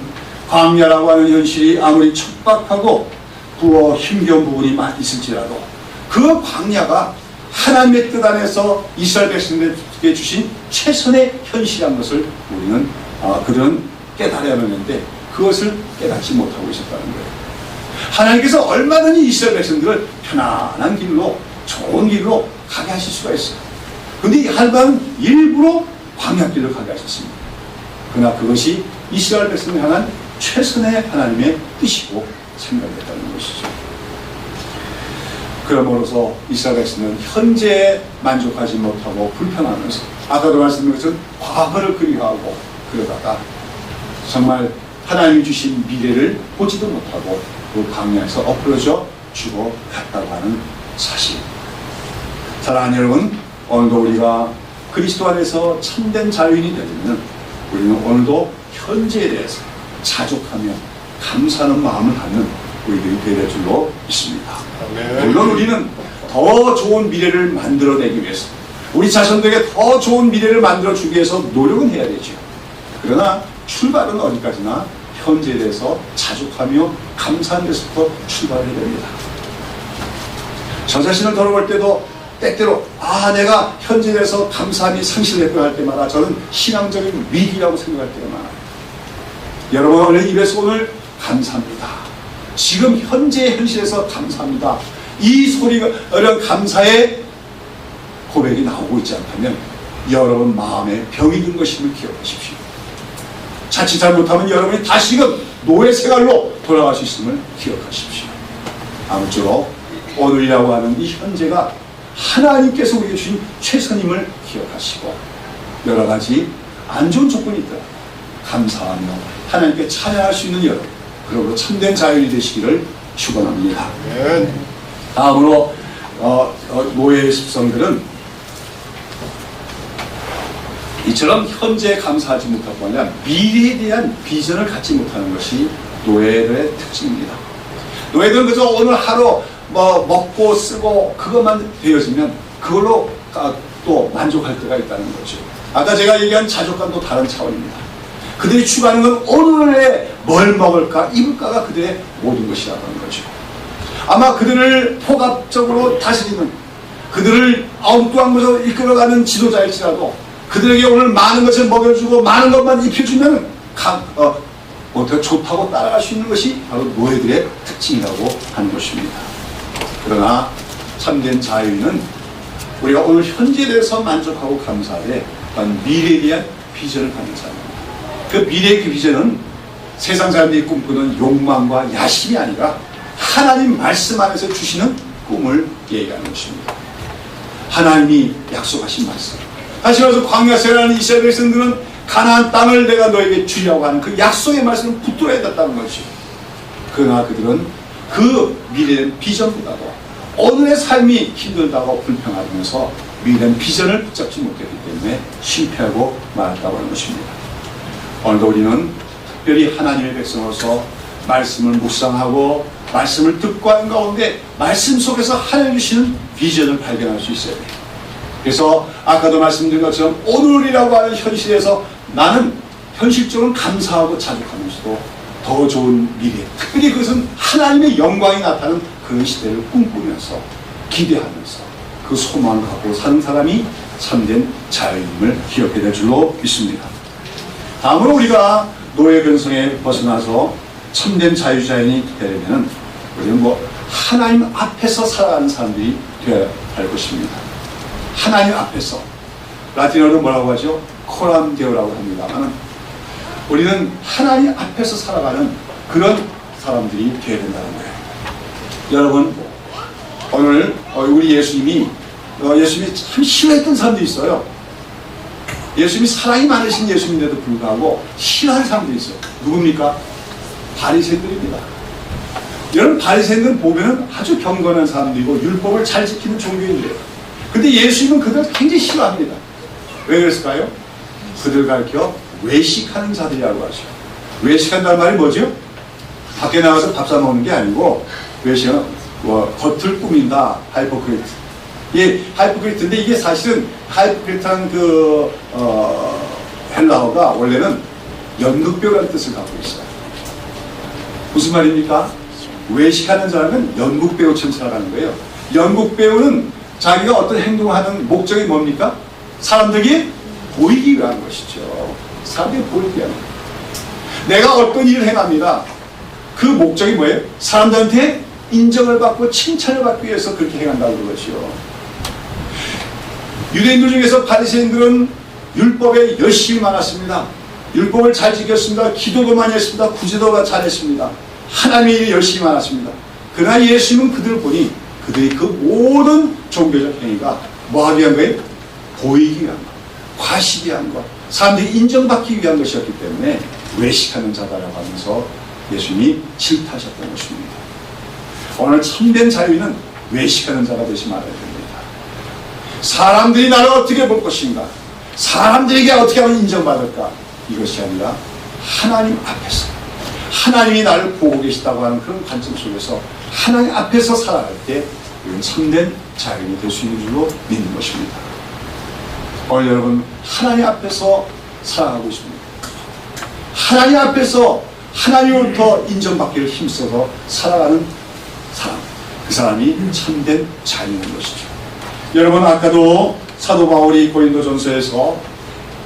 광야라고 하는 현실이 아무리 척박하고 부어 힘겨운 부분이 있을지라도 그 광야가 하나님의 뜻 안에서 이스라엘 백성들에게 주신 최선의 현실이라는 것을 우리는 그들은 깨달아야 하는데 그것을 깨닫지 못하고 있었다는 거예요. 하나님께서 얼마든지 이스라엘 백성들을 편안한 길로, 좋은 길로 가게 하실 수가 있어요. 그런데 하나님은 일부러 광야길로 가게 하셨습니다. 그러나 그것이 이스라엘 백성을 향한 최선의 하나님의 뜻이고 생각했다는 것이죠. 그러므로서 이스라엘 백성은 현재에 만족하지 못하고 불평하면서 아까도 말씀드린 것처럼 과거를 그리워하고 그러다가 정말 하나님이 주신 미래를 보지도 못하고 그 광야에서 엎어져 죽어갔다고 하는 사실. 사랑하는 여러분, 오늘도 우리가 그리스도 안에서 참된 자유인이 되려면 우리는 오늘도 현재에 대해서 자족하며 감사하는 마음을 갖는 우리들이 되어야 줄로 믿습니다. 물론 우리는 더 좋은 미래를 만들어내기 위해서, 우리 자손들에게 더 좋은 미래를 만들어주기 위해서 노력은 해야 되죠. 그러나 출발은 어디까지나 현재에 대해서 자족하며 감사하는 데서부터 출발해야 됩니다. 저 자신을 돌아볼 때도 때때로 내가 현재에 대해서 감사함이 상실했구나 할 때마다 저는 신앙적인 위기라고 생각할 때가 많아요. 여러분 오늘 입에서 오늘 감사합니다, 지금 현재의 현실에서 감사합니다, 이 소리가 이런 감사의 고백이 나오고 있지 않다면 여러분 마음에 병이 든 것임을 기억하십시오. 자칫 잘못하면 여러분이 다시금 노예 생활로 돌아갈 수 있음을 기억하십시오. 아무쪼록 오늘이라고 하는 이 현재가 하나님께서 우리에게 주신 최선임을 기억하시고 여러 가지 안 좋은 조건이 있더라도 감사하며 하나님께 찬양할 수 있는 여러분, 그리고 참된 자유인이 되시기를 축원합니다. 다음으로 노예의 습성들은 이처럼 현재에 감사하지 못하고 아니라 미래에 대한 비전을 갖지 못하는 것이 노예들의 특징입니다. 노예들은 그저 오늘 하루 먹고 쓰고 그것만 되어지면 그걸로 또 만족할 때가 있다는 거죠. 아까 제가 얘기한 자족감도 다른 차원입니다. 그들이 추구하는 건 오늘에 뭘 먹을까, 입을까가 그들의 모든 것이라고 하는 거죠. 아마 그들을 포괄적으로 다스리는, 그들을 엉뚱한 것으로 이끌어가는 지도자일지라도 그들에게 오늘 많은 것을 먹여주고 많은 것만 입혀주면 좋다고 따라갈 수 있는 것이 바로 노예들의 특징이라고 하는 것입니다. 그러나 참된 자유인은 우리가 오늘 현재에 대해서 만족하고 감사하되 미래에 대한 비전을 갖는 사람입니다. 그 미래의 그 비전은 세상 사람들이 꿈꾸는 욕망과 야심이 아니라 하나님 말씀 안에서 주시는 꿈을 얘기하는 것입니다. 하나님이 약속하신 말씀, 다시 말해서 광야 생활하는 이스라엘 백성들은 가나안 땅을 내가 너에게 주려고 하는 그 약속의 말씀을 붙들어야 됐다는 것이죠. 그러나 그들은 그 미래는 비전보다도 오늘의 삶이 힘들다고 불평하면서 미래는 비전을 붙잡지 못했기 때문에 실패하고 말았다고 하는 것입니다. 오늘도 우리는 특별히 하나님의 백성으로서 말씀을 묵상하고 말씀을 듣고 하는 가운데 말씀 속에서 하나님 주시는 비전을 발견할 수 있어야 돼요. 그래서 아까도 말씀드린 것처럼 오늘이라고 하는 현실에서 나는 현실적으로 감사하고 자족하면서도 더 좋은 미래, 특별히 그것은 하나님의 영광이 나타나는 그런 시대를 꿈꾸면서 기대하면서 그 소망을 갖고 사는 사람이 참된 자유임을 기억해야 될 줄로 믿습니다. 다음으로 우리가 노예 근성에 벗어나서 참된 자유자인이 되려면 우리는 하나님 앞에서 살아가는 사람들이 되어야 할 것입니다. 하나님 앞에서, 라틴어로 뭐라고 하죠? 코람 데오라고 합니다만 우리는 하나님 앞에서 살아가는 그런 사람들이 되어야 된다는 거예요. 여러분, 오늘 우리 예수님이 참 싫어했던 사람들이 있어요. 예수님이 사랑이 많으신 예수님인데도 불구하고 싫어하는 사람들이 있어요. 누굽니까? 바리새인들입니다. 여러분, 바리새인들 보면 아주 경건한 사람들이고 율법을 잘 지키는 종교인들이에요. 근데 예수님은 그들을 굉장히 싫어합니다. 왜 그랬을까요? 그들 가르쳐 외식하는 자들이라고 하죠. 외식한다는 말이 뭐죠? 밖에 나가서 밥 사 먹는 게 아니고 외식은 겉을 꾸민다. 하이포크리트. 예, 하이포크리트인데 이게 사실은 하이포크리트라는 헬라어가 원래는 연극배우라는 뜻을 갖고 있어요. 무슨 말입니까? 외식하는 사람은 연극배우처럼 살아가는 거예요. 연극배우는 자기가 어떤 행동을 하는 목적이 뭡니까? 사람들에게 보이기 위한 것이죠. 사람들이 보이기 위한 거예요. 내가 어떤 일을 행합니다. 그 목적이 뭐예요? 사람들한테 인정을 받고 칭찬을 받기 위해서 그렇게 행한다고 그러죠. 유대인들 중에서 바리새인들은 율법에 열심히 많았습니다. 율법을 잘 지켰습니다. 기도도 많이 했습니다. 구제도 잘했습니다. 하나님의 일이 열심히 많았습니다. 그러나 예수님은 그들을 보니 그들이 그 모든 종교적 행위가 뭐하기 위한 거예요? 보이기 위한 것, 과시기 위한 것, 사람들이 인정받기 위한 것이었기 때문에 외식하는 자다라고 하면서 예수님이 질타하셨던 것입니다. 오늘 참된 자유인은 외식하는 자가 되지 말아야 됩니다. 사람들이 나를 어떻게 볼 것인가? 사람들에게 어떻게 하면 인정받을까? 이것이 아니라 하나님 앞에서 하나님이 나를 보고 계시다고 하는 그런 관점 속에서 하나님 앞에서 살아갈 때 우리는 참된 자유인이 될 수 있는 줄로 믿는 것입니다. 오늘 여러분, 하나님 앞에서 살아가고 있습니다. 하나님 앞에서 하나님으로부터 인정받기를 힘써서 살아가는 사람, 그 사람이 참된 자유인 것이죠. 여러분, 아까도 사도 바울이 고린도전서에서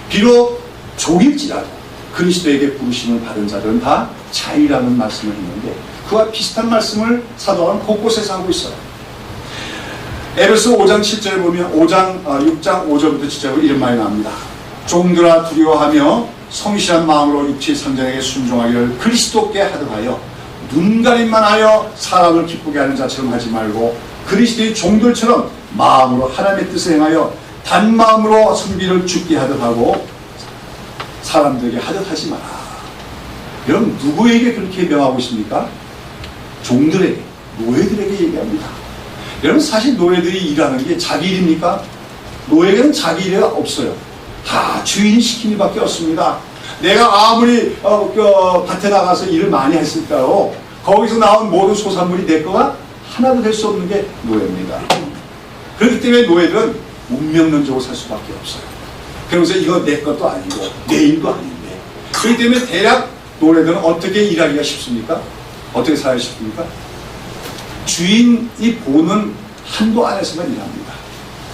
비록 종일지라도 그리스도에게 부르심을 받은 자들은 다 자유라는 말씀을 했는데 그와 비슷한 말씀을 사도 바울은 곳곳에서 하고 있어요. 에베소 5장 7절을 보면 6장 5절부터 7절로 이런 말이 나옵니다. 종들아 두려워하며 성실한 마음으로 육체의 상전에게 순종하기를 그리스도께 하듯 하여 눈가림만 하여 사람을 기쁘게 하는 자처럼 하지 말고 그리스도의 종들처럼 마음으로 하나님의 뜻을 행하여 단마음으로 선비를 죽게 하듯 하고 사람들에게 하듯 하지 마라. 여러분, 누구에게 그렇게 명하고 있습니까? 종들에게, 노예들에게 얘기합니다. 여러분, 사실 노예들이 일하는 게 자기 일입니까? 노예에게는 자기 일이 없어요. 다 주인이 시킨 일밖에 없습니다. 내가 아무리 밭에 나가서 일을 많이 했을까요? 거기서 나온 모든 소산물이 내 거가 하나도 될 수 없는 게 노예입니다. 그렇기 때문에 노예들은 운명론적으로 살 수밖에 없어요. 그러면서 이거 내 것도 아니고 내 일도 아닌데, 그렇기 때문에 대략 노예들은 어떻게 일하기가 쉽습니까? 어떻게 살기 쉽습니까? 주인이 보는 한도 안에서만 일합니다.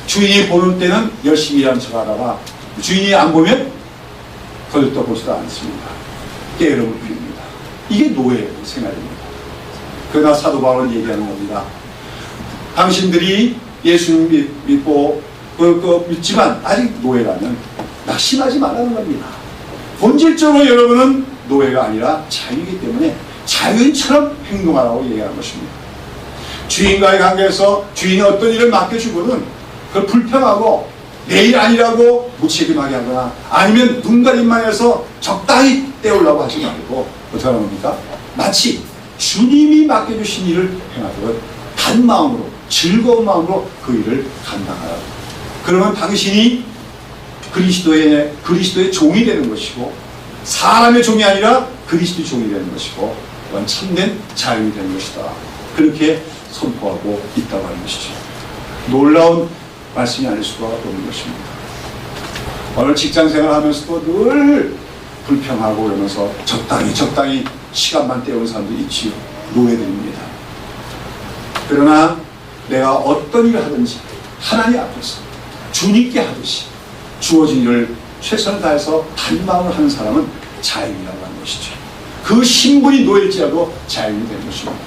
주인이 보는 때는 열심히 일하는 척 하다가 주인이 안 보면 거들떠보지도 않습니다. 게으름을 부립니다. 이게 노예의 생활입니다. 그러나 사도 바울은 얘기하는 겁니다. 당신들이 예수님 믿고 믿지만 아직 노예라면 낙심하지 말라는 겁니다. 본질적으로 여러분은 노예가 아니라 자유이기 때문에 자유인처럼 행동하라고 얘기하는 것입니다. 주인과의 관계에서 주인이 어떤 일을 맡겨주고는 그걸 불평하고 내 일 아니라고 무책임하게 하거나 아니면 눈가림만 해서 적당히 때우려고 하지 말고 어떻게 하는 겁니까? 마치 주님이 맡겨주신 일을 행하도록 단 마음으로, 즐거운 마음으로 그 일을 감당하라고. 그러면 당신이 그리스도의 종이 되는 것이고, 사람의 종이 아니라 그리스도의 종이 되는 것이고, 그건 참된 자유이 되는 것이다. 그렇게 선포하고 있다고 하는 것이죠. 놀라운 말씀이 아닐 수가 없는 것입니다. 오늘 직장생활 하면서도 늘 불평하고 그러면서 적당히 시간만 때우는 사람도 있지요. 노예들입니다. 그러나 내가 어떤 일을 하든지 하나님 앞에서 주님께 하듯이 주어진 일을 최선을 다해서 단마음을 하는 사람은 자유인이라고 하는 것이죠. 그 신분이 노예일지라도 자유인이 되는 것입니다.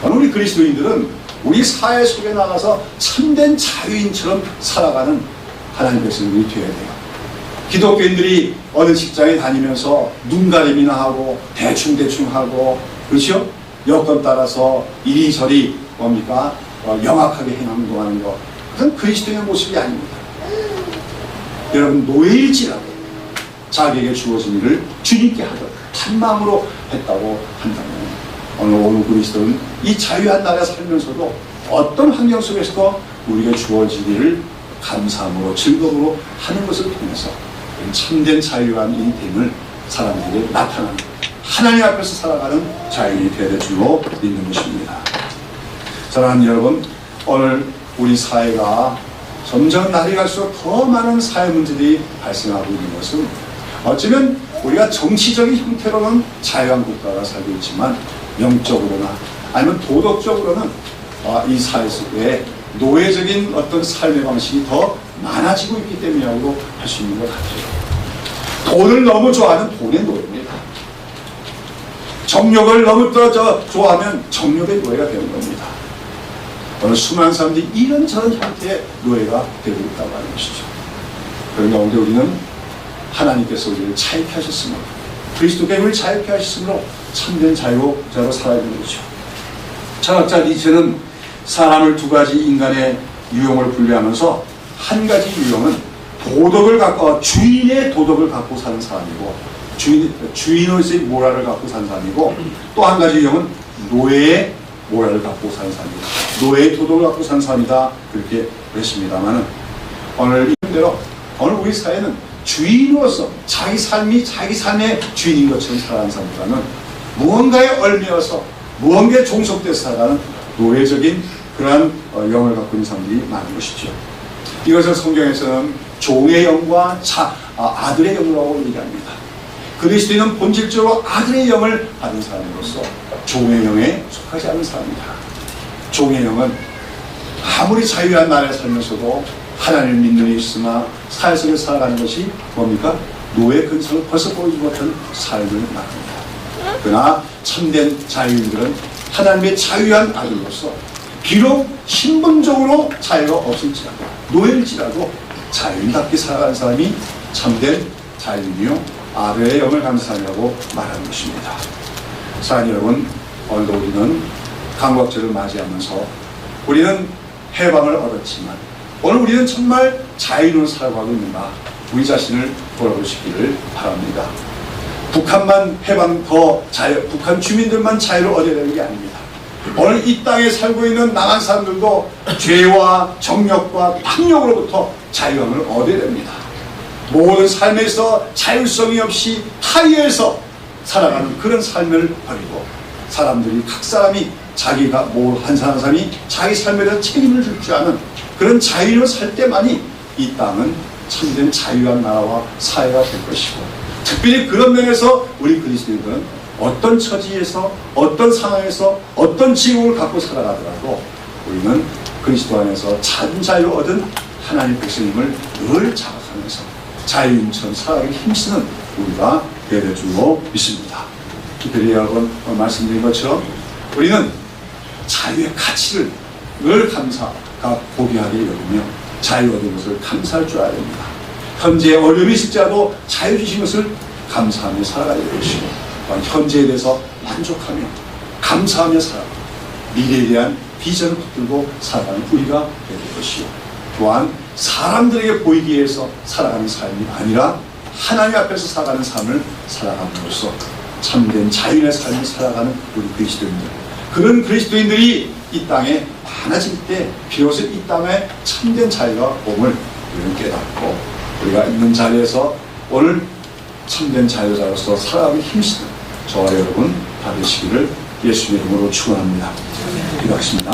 오늘 우리 그리스도인들은 우리 사회 속에 나가서 참된 자유인처럼 살아가는 하나님의 백성들이 되어야 돼요. 기독교인들이 어느 직장에 다니면서 눈가림이나 하고 대충 하고, 그렇죠? 여건 따라서 이리저리 뭡니까? 영악하게 행동하는 것, 그건 그리스도인의 모습이 아닙니다. 여러분, 노예일지라도 자기에게 주어진 일을 주님께 하듯 단마음으로 했다고 한다면 오늘 그리스도는 이 자유한 나라에 살면서도 어떤 환경 속에서도 우리에게 주어진 일을 감사함으로 즐거움으로 하는 것을 통해서 참된 자유한 이 됨을 사람들에게 나타나는, 하나님 앞에서 살아가는 자유인이 되어야 될 줄로 믿는 것입니다. 사랑하는 여러분, 오늘 우리 사회가 점점 날이 갈수록 더 많은 사회 문제들이 발생하고 있는 것은 어쩌면 우리가 정치적인 형태로는 자유한 국가가 살고 있지만 영적으로나 아니면 도덕적으로는 이 사회 속에 노예적인 어떤 삶의 방식이 더 많아지고 있기 때문이라고 할 수 있는 것 같아요. 돈을 너무 좋아하면 돈의 노예입니다. 정욕을 너무 좋아하면 정욕의 노예가 되는 겁니다. 오늘 수많은 사람들이 이런저런 형태의 노예가 되고 있다고 하는 것이죠. 그러나 오늘 우리는 하나님께서 우리를 자유케 하셨으므로, 그리스도께 우리를 자유케 하셨으므로 참된 자유자로 살아야 되는 거죠. 철학자 니체는 사람을 두 가지 인간의 유형을 분류하면서 한 가지 유형은 주인의 도덕을 갖고 사는 사람이고, 주인으로서의 모랄을 갖고 사는 사람이고, 또 한 가지 유형은 노예의 모랄을 갖고 사는 사람이다. 노예의 도덕을 갖고 사는 사람이다. 그렇게 그랬습니다만은 오늘 이대로 오늘 우리 사회는 주인으로서 자기 삶의 주인인 것처럼 살아가는 사람보다는 무언가에 얽매여서 무언가에 종속돼서 살아가는 노예적인 그러한 영을 갖고 있는 사람들이 많은 것이죠. 이것을 성경에서는 종의 영과 아들의 영이라고 얘기합니다. 그리스도인은 본질적으로 아들의 영을 받은 사람으로서 종의 영에 속하지 않은 사람입니다. 종의 영은 아무리 자유한 나라에 살면서도 하나님을 믿는 일 있으나 사회 속에 살아가는 것이 뭡니까? 노예 근성을 벌써 보이지 못한 삶을 말합니다. 그러나 참된 자유인들은 하나님의 자유한 아들로서 비록 신분적으로 자유가 없을지라도 노예일지라도 자유인답게 살아가는 사람이 참된 자유인이요 아들의 영을 가진 사람이라고 말하는 것입니다. 사랑하는 여러분, 오늘도 우리는 강박절을 맞이하면서 우리는 해방을 얻었지만 오늘 우리는 정말 자유로 살아가고 있는가, 우리 자신을 돌아보시기를 바랍니다. 북한 주민들만 자유를 얻어야 되는 게 아닙니다. 오늘 이 땅에 살고 있는 나간 사람들도 죄와 정욕과 탐욕으로부터 자유함을 얻어야 됩니다. 모든 삶에서 자율성이 없이 타의에서 살아가는 그런 삶을 버리고 사람들이 각 사람이 자기가 한 사람이 자기 삶에 대한 책임을 질 줄 아는 그런 자유로 살 때만이 이 땅은 참된 자유한 나라와 사회가 될 것이고, 특별히 그런 면에서 우리 그리스도인들은 어떤 처지에서 어떤 상황에서 어떤 직업을 갖고 살아가더라도 우리는 그리스도 안에서 참 자유를 얻은 하나님의 백성임을 늘 자각하면서 자유인처럼 살아가기 힘쓰는 우리가 되어야 될 줄로 믿습니다. 특별히 여러분 말씀드린 것처럼 우리는 자유의 가치를 늘 고귀하게 여기며 자유 얻은 것을 감사할 줄 알아야 됩니다. 현재 어려움이 있을지라도 자유 주신 것을 감사하며 살아가야 될 것이고, 현재에 대해서 만족하며 감사하며 살아가고 미래에 대한 비전을 붙들고 살아가는 우리가 될 것이요, 또한 사람들에게 보이기 위해서 살아가는 삶이 아니라 하나님 앞에서 살아가는 삶을 살아감으로써 참된 자유의 삶을 살아가는 우리 그리스도인들, 그런 그리스도인들이 이 땅에 많아질 때 비로소 이 땅에 참된 자유가 옴을 우리는 깨닫고 우리가 있는 자리에서 오늘 참된 자유자로서 살아가기 힘쓰는 저와 여러분 다 되시기를 예수의 이름으로 축원합니다. 기도하겠습니다.